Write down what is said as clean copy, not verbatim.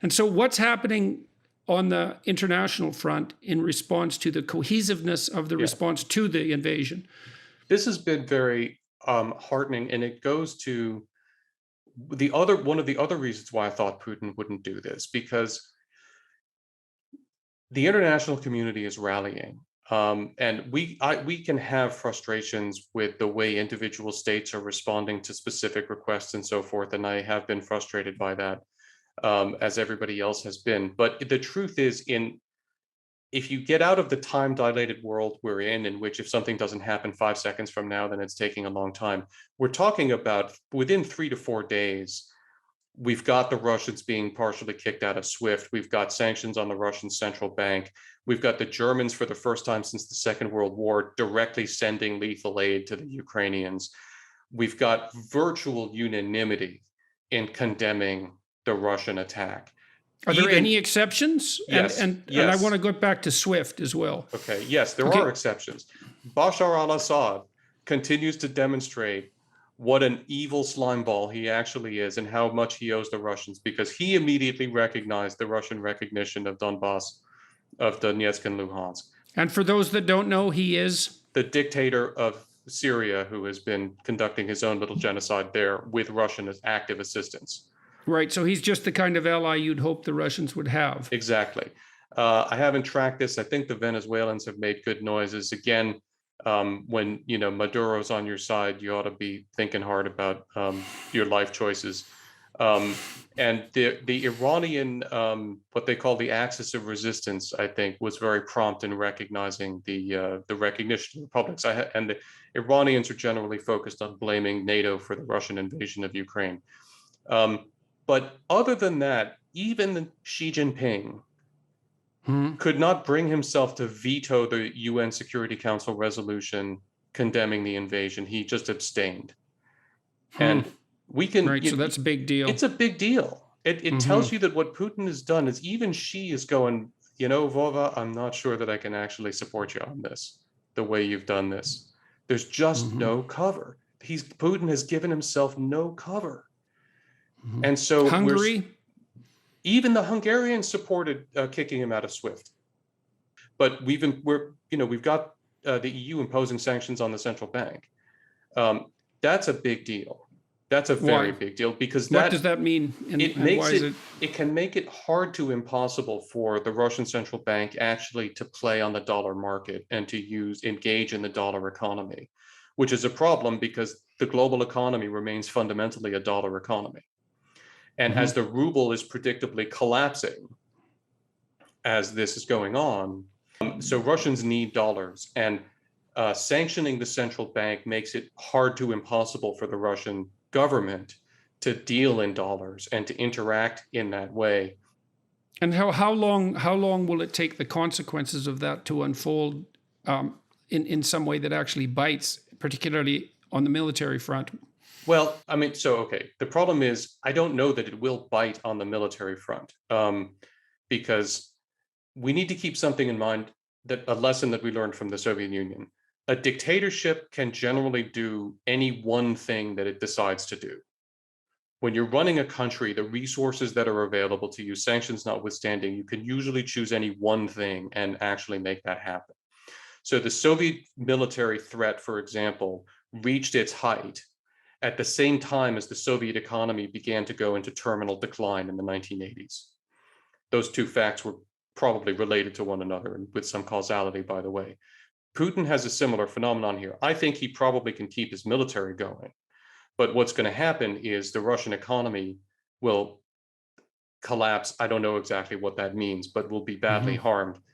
And so what's happening on the international front in response to the cohesiveness of the response to the invasion? This has been very heartening, and it goes to one of the other reasons why I thought Putin wouldn't do this, because the international community is rallying. And we can have frustrations with the way individual states are responding to specific requests and so forth, and I have been frustrated by that, as everybody else has been. But the truth is, if you get out of the time-dilated world we're in which if something doesn't happen 5 seconds from now, then it's taking a long time, we're talking about within 3 to 4 days, we've got the Russians being partially kicked out of SWIFT. We've got sanctions on the Russian central bank. We've got the Germans, for the first time since the Second World War, directly sending lethal aid to the Ukrainians. We've got virtual unanimity in condemning the Russian attack. Are there any exceptions? Yes. And I want to go back to SWIFT as well. Okay. Yes, there are exceptions. Bashar al-Assad continues to demonstrate what an evil slimeball he actually is and how much he owes the Russians, because he immediately recognized the Russian recognition of Donbass, of Donetsk and Luhansk. And for those that don't know, he is the dictator of Syria, who has been conducting his own little genocide there with Russian active assistance. Right. So he's just the kind of ally you'd hope the Russians would have. Exactly. I haven't tracked this. I think the Venezuelans have made good noises. Again, when Maduro's on your side, you ought to be thinking hard about your life choices. And the Iranian, what they call the axis of resistance, I think, was very prompt in recognizing the recognition of republics. And the Iranians are generally focused on blaming NATO for the Russian invasion of Ukraine. But other than that, even Xi Jinping could not bring himself to veto the UN Security Council resolution condemning the invasion. He just abstained. And we can... Right, so that's a big deal. It's a big deal. It tells you that what Putin has done is even Xi is going, Vova, I'm not sure that I can actually support you on this, the way you've done this. There's just no cover. Putin has given himself no cover. And so Hungary, even the Hungarians supported kicking him out of SWIFT. But we've got the EU imposing sanctions on the central bank. That's a big deal. That's a very big deal, because what does that mean? It can make it hard to impossible for the Russian central bank actually to play on the dollar market and to engage in the dollar economy, which is a problem because the global economy remains fundamentally a dollar economy. And as the ruble is predictably collapsing as this is going on, so Russians need dollars, and sanctioning the central bank makes it hard to impossible for the Russian government to deal in dollars and to interact in that way. And how long will it take the consequences of that to unfold in some way that actually bites, particularly on the military front? Well, I mean, the problem is I don't know that it will bite on the military front, because we need to keep something in mind, that a lesson that we learned from the Soviet Union. A dictatorship can generally do any one thing that it decides to do. When you're running a country, the resources that are available to you, sanctions notwithstanding, you can usually choose any one thing and actually make that happen. So the Soviet military threat, for example, reached its height at the same time as the Soviet economy began to go into terminal decline in the 1980s. Those two facts were probably related to one another, and with some causality, by the way. Putin has a similar phenomenon here. I think he probably can keep his military going, but what's going to happen is the Russian economy will collapse. I don't know exactly what that means, but will be badly harmed